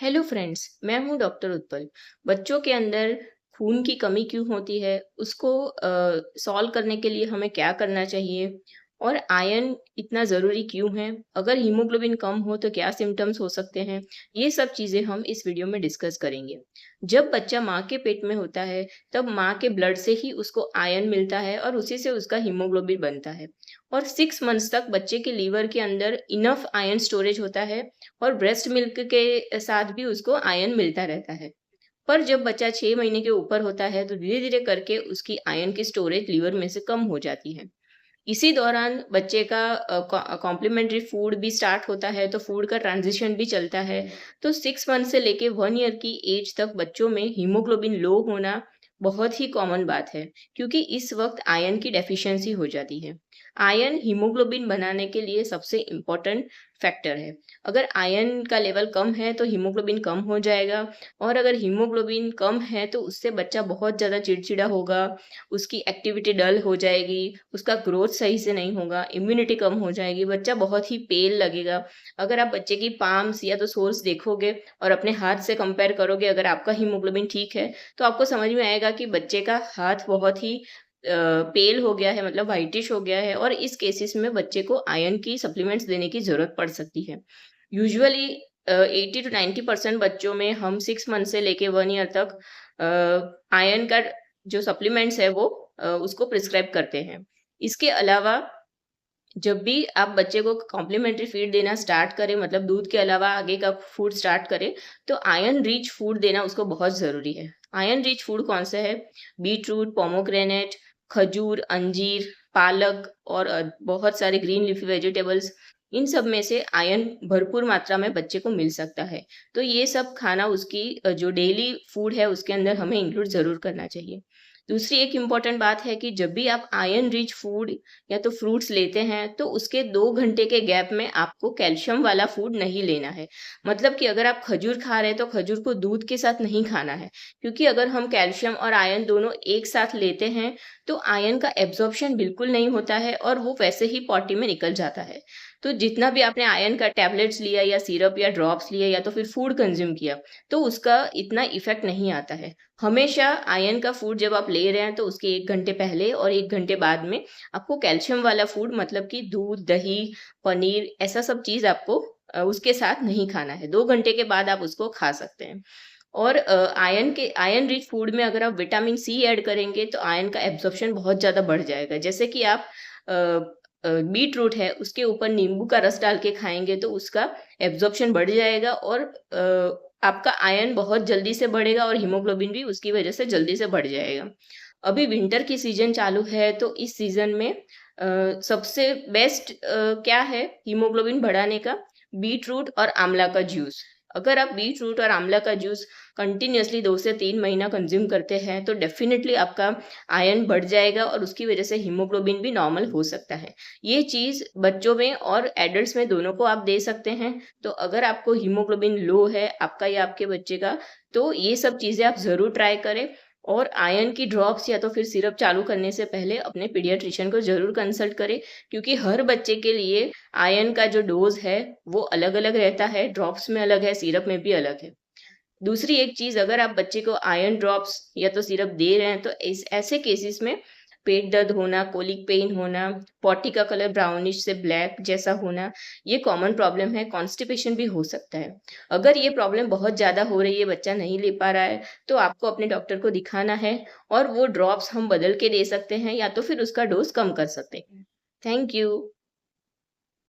Hello friends, मैं हूं doctor Utpal. बच्चों के अंदर खून की कमी क्यों होती है, उसको सॉल्व करने के लिए हमें क्या करना चाहिए और आयरन इतना ज़रूरी क्यों है? अगर हीमोग्लोबिन कम हो तो क्या सिम्टम्स हो सकते हैं? ये सब चीज़ें हम इस वीडियो में डिस्कस करेंगे। जब बच्चा माँ के पेट में होता है, तब माँ के ब्लड से ही उसको आयरन मिलता है और उसी से उसका हीमोग्लोबिन बनता है। और 6 मंथ्स तक बच्चे के लीवर के अंदर इनफ आयरन स्टोरेज होता है और ब्रेस्ट मिल्क के साथ भी उसको आयरन मिलता रहता है। पर जब बच्चा 6 महीने के ऊपर होता है तो धीरे-धीरे करके उसकी आयरन की स्टोरेज लीवर में से कम हो जाती है। इसी दौरान बच्चे का कॉम्प्लीमेंट्री फूड भी स्टार्ट होता है, तो फूड का ट्रांजिशन भी चलता है। तो 6 मंथ से लेके 1 ईयर की एज तक बच्चों में हीमोग्लोबिन लो होना बहुत ही कॉमन बात है, क्योंकि इस वक्त आयरन की डेफिशिएंसी हो जाती है। आयरन हीमोग्लोबिन बनाने के लिए सबसे इम्पोर्टेंट फैक्टर है। अगर आयरन का लेवल कम है तो हीमोग्लोबिन कम हो जाएगा, और अगर हीमोग्लोबिन कम है तो उससे बच्चा बहुत ज़्यादा चिड़चिड़ा होगा, उसकी एक्टिविटी डल हो जाएगी, उसका ग्रोथ सही से नहीं होगा, इम्यूनिटी कम हो जाएगी, बच्चा बहुत ही पेल लगेगा। अगर आप बच्चे की पाम्स या तो सोर्स देखोगे और अपने हाथ से कंपेयर करोगे, अगर आपका हीमोग्लोबिन ठीक है, तो आपको समझ में आएगा कि बच्चे का हाथ बहुत ही पेल हो गया है, मतलब व्हाइटिश हो गया है, और इस केसेस में बच्चे को आयरन की सप्लीमेंट्स देने की ज़रूरत पड़ सकती है। यूजुअली 80 टू 90% बच्चों में हम 6 मंथ से लेके 1 ईयर तक आयरन का जो सप्लीमेंट्स है वो उसको प्रिस्क्राइब करते हैं। इसके अलावा जब भी आप बच्चे को कॉम्प्लीमेंट्री फीड देना स्टार्ट करें, मतलब दूध के अलावा आगे का फूड स्टार्ट करें, तो आयरन रिच फूड देना उसको बहुत ज़रूरी है। आयरन रिच फूड कौन सा है? बीटरूट, पोमोग्रेनेट, खजूर, अंजीर, पालक और बहुत सारे ग्रीन लीफी वेजिटेबल्स, इन सब में से आयरन भरपूर मात्रा में बच्चे को मिल सकता है। तो ये सब खाना उसकी जो डेली फूड है उसके अंदर हमें इंक्लूड ज़रूर करना चाहिए। दूसरी एक इम्पॉर्टेंट बात है कि जब भी आप आयरन रिच फूड या तो फ्रूट्स लेते हैं, तो उसके 2 घंटे के गैप में आपको कैल्शियम वाला फूड नहीं लेना है। मतलब कि अगर आप खजूर खा रहे हैं तो खजूर को दूध के साथ नहीं खाना है, क्योंकि अगर हम कैल्शियम और आयरन दोनों एक साथ लेते हैं तो आयरन का एब्जॉर्प्शन बिल्कुल नहीं होता है और वो वैसे ही पॉटी में निकल जाता है। तो जितना भी आपने आयरन का टैबलेट्स लिया या सिरप या ड्रॉप्स लिए या तो फिर फूड कंज्यूम किया, तो उसका इतना इफेक्ट नहीं आता है। हमेशा आयरन का फूड जब आप ले रहे हैं तो उसके 1 घंटे पहले और 1 घंटे बाद में आपको कैल्शियम वाला फूड, मतलब कि दूध, दही, पनीर, ऐसा सब चीज़ आपको उसके साथ नहीं खाना है। 2 घंटे के बाद आप उसको खा सकते हैं। और आयरन रिच फूड में अगर आप विटामिन सी ऐड करेंगे तो आयरन का एब्ज़ॉर्प्शन बहुत ज़्यादा बढ़ जाएगा। जैसे कि आप अ बीटरूट है, उसके ऊपर नींबू का रस डाल के खाएँगे तो उसका एब्ज़ॉर्प्शन बढ़ जाएगा और आपका आयरन बहुत जल्दी से बढ़ेगा और हीमोग्लोबिन भी उसकी वजह से जल्दी से बढ़ जाएगा। अभी विंटर की सीज़न चालू है, तो इस सीज़न में सबसे बेस्ट क्या है हीमोग्लोबिन बढ़ाने का? बीटरूट और आंवला का जूस। अगर आप बीटरूट और आंवला का जूस कंटिन्यूअसली 2 से 3 महीना कंज़्यूम करते हैं, तो डेफ़िनिटली आपका आयरन बढ़ जाएगा और उसकी वजह से हीमोग्लोबिन भी नॉर्मल हो सकता है। ये चीज़ बच्चों में और एडल्ट्स में दोनों को आप दे सकते हैं। तो अगर आपको हीमोग्लोबिन लो है, आपका या आपके बच्चे का, तो ये सब चीज़ें आप ज़रूर ट्राई करें। और आयरन की ड्रॉप्स या तो फिर सिरप चालू करने से पहले अपने पीडियाट्रिशियन को ज़रूर कंसल्ट करें, क्योंकि हर बच्चे के लिए आयरन का जो डोज़ है वो अलग-अलग रहता है, ड्रॉप्स में अलग है, सिरप में भी अलग है। दूसरी एक चीज़, अगर आप बच्चे को आयरन ड्रॉप्स या तो सिरप दे रहे हैं तो इस ऐसे केसेस में पेट दर्द होना, कोलिक पेन होना, पॉटी का कलर ब्राउनिश से ब्लैक जैसा होना, ये कॉमन प्रॉब्लम है। कॉन्स्टिपेशन भी हो सकता है। अगर ये प्रॉब्लम बहुत ज़्यादा हो रही है, बच्चा नहीं ले पा रहा है, तो आपको अपने डॉक्टर को दिखाना है और वो ड्रॉप्स हम बदल के दे सकते हैं या तो फिर उसका डोज़ कम कर सकते हैं। Thank you.